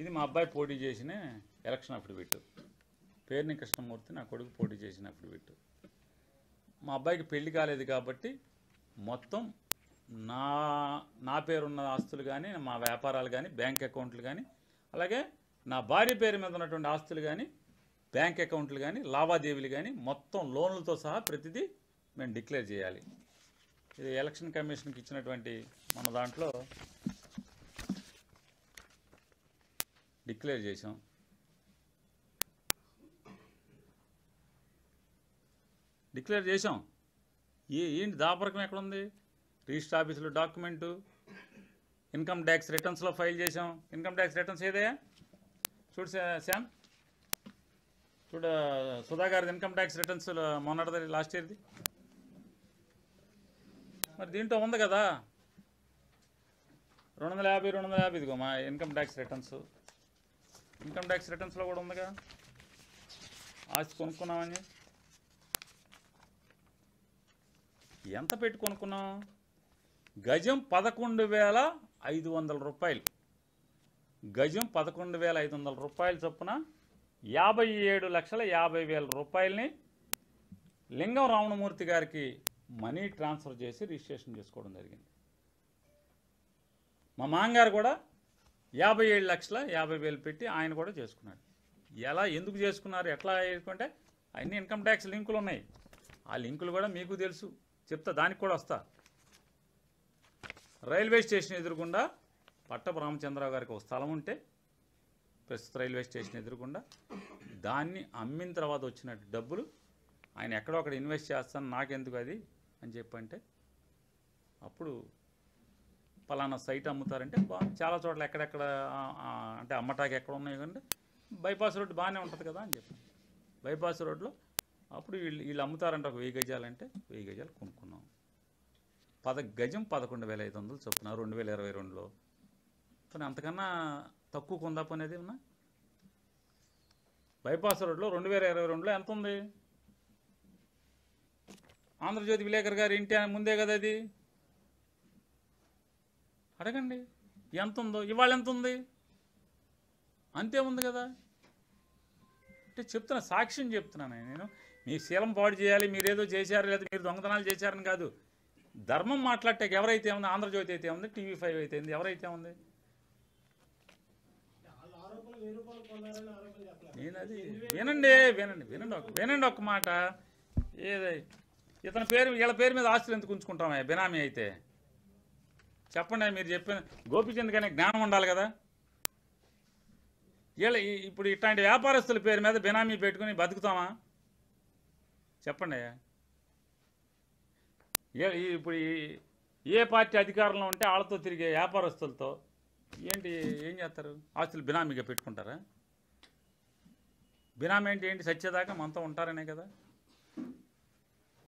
ఇది మా అబ్బాయి పోటీ చేసిన ఎలక్షన్ అఫిడవిట్. పేర్ని కృష్ణమూర్తి నా కొడుకు పోటీ చేసిన అఫిడవిట్. మా అబ్బాయికి పెళ్లి కాలేదు కాబట్టి మొత్తం నా పేరున్న ఆస్తులు కానీ, మా వ్యాపారాలు కానీ, బ్యాంక్ అకౌంట్లు కానీ, అలాగే నా భార్య పేరు మీద ఉన్నటువంటి ఆస్తులు కానీ, బ్యాంక్ అకౌంట్లు కానీ, లావాదేవీలు కానీ మొత్తం లోన్లతో సహా ప్రతిదీ మేము డిక్లేర్ చేయాలి. ఇది ఎలక్షన్ కమిషన్కి ఇచ్చినటువంటి మన దాంట్లో డిక్లేర్ చేసాం. ఏంటి దాపరకం ఎక్కడుంది? రిజిస్టర్ ఆఫీసులో డాక్యుమెంటు, ఇన్కమ్ ట్యాక్స్ రిటర్న్స్లో ఫైల్ చేసాం. ఇన్కమ్ ట్యాక్స్ రిటర్న్స్ ఏదయ్యా? చూడు శ్యామ్, చూడ సుధా గారిది ఇన్కమ్ ట్యాక్స్ రిటర్న్స్ మొన్నటిది లాస్ట్ ఇయర్ది. మరి దీంట్లో ఉంది కదా 250 ఇదిగో మా income tax returns. Income tax రిటర్న్స్లో కూడా ఉందిగా ఆస్తి కొనుక్కున్నామని. ఎంత పెట్టి కొనుక్కున్నాం? గజం 11,500 రూపాయలు. గజం 11,500 రూపాయలు చొప్పున 57,50,000 రూపాయలని లింగం రామణమూర్తి గారికి మనీ ట్రాన్స్ఫర్ చేసి రిజిస్ట్రేషన్ చేసుకోవడం జరిగింది. మా మామగారు కూడా 57,50,000 పెట్టి ఆయన కూడా చేసుకున్నాడు. ఎందుకు చేసుకున్నారు, ఎట్లా చేసుకుంటే అన్ని ఇన్కమ్ ట్యాక్స్ లింకులు ఉన్నాయి. ఆ లింకులు కూడా మీకు తెలుసు, చెప్తా, దానికి కూడా వస్తా. రైల్వే స్టేషన్ ఎదురుగుండా పట్టపు రామచంద్రరావు గారికి ఒక స్థలం ఉంటే, ప్రస్తుత రైల్వే స్టేషన్ ఎదురుగుండా, దాన్ని అమ్మిన తర్వాత వచ్చిన డబ్బులు ఆయన ఎక్కడో అక్కడ ఇన్వెస్ట్ చేస్తాను, నాకెందుకు అది అని చెప్పంటే, అప్పుడు పలానా సైట్ అమ్ముతారంటే చాలా చోట్ల ఎక్కడెక్కడ అంటే అమ్మటానికి ఎక్కడ ఉన్నాయి కంటే బైపాస్ రోడ్డు బాగానే ఉంటుంది కదా అని చెప్పి బైపాస్ రోడ్లో అప్పుడు వీళ్ళు అమ్ముతారంటే ఒక 1000 గజాలంటే 1000 గజాలు కొనుక్కున్నాం. గజం 11,500 చొప్పున 2022లో. కానీ అంతకన్నా తక్కువ కొందా పనేది ఉన్నా. బైపాస్ రోడ్లో 2022లో ఎంత ఉంది? ఆంధ్రజ్యోతి విలేకరు గారి ఇంటి ముందే కదా అది. అడగండి ఎంత ఉందో. ఇవాళ ఎంత ఉంది? అంతే ఉంది కదా. అంటే చెప్తున్నా, సాక్ష్యం చెప్తున్నాను నేను. మీ శీలం పాడు చేయాలి, మీరేదో చేశారు, లేదా మీరు దొంగతనాలు చేశారని కాదు. ధర్మం మాట్లాడటాక ఎవరైతే ఉంది, ఆంధ్రజ్యోతి అయితే ఉంది, TV5 అయితే ఉంది, ఎవరైతే ఉంది. నేనది వినండి ఒక్క మాట. ఇతని పేరు, వీళ్ళ పేరు మీద ఆస్తులు ఎందుకు ఉంచుకుంటామే బినామీ అయితే? చెప్పండి. మీరు చెప్పిన గోపిచంద్ కానీ జ్ఞానం ఉండాలి కదా. ఇప్పుడు ఇట్లాంటి వ్యాపారస్తుల పేరు మీద బినామీ పెట్టుకుని బతుకుతామా? చెప్పండి. ఇప్పుడు ఏ పార్టీ అధికారంలో ఉంటే వాళ్ళతో తిరిగే వ్యాపారస్తులతో ఏం చేస్తారు? ఆస్తులు బినామీగా పెట్టుకుంటారా? బినామీ అంటే ఏంటి? సత్యదాకా మనతో ఉంటారనే కదా.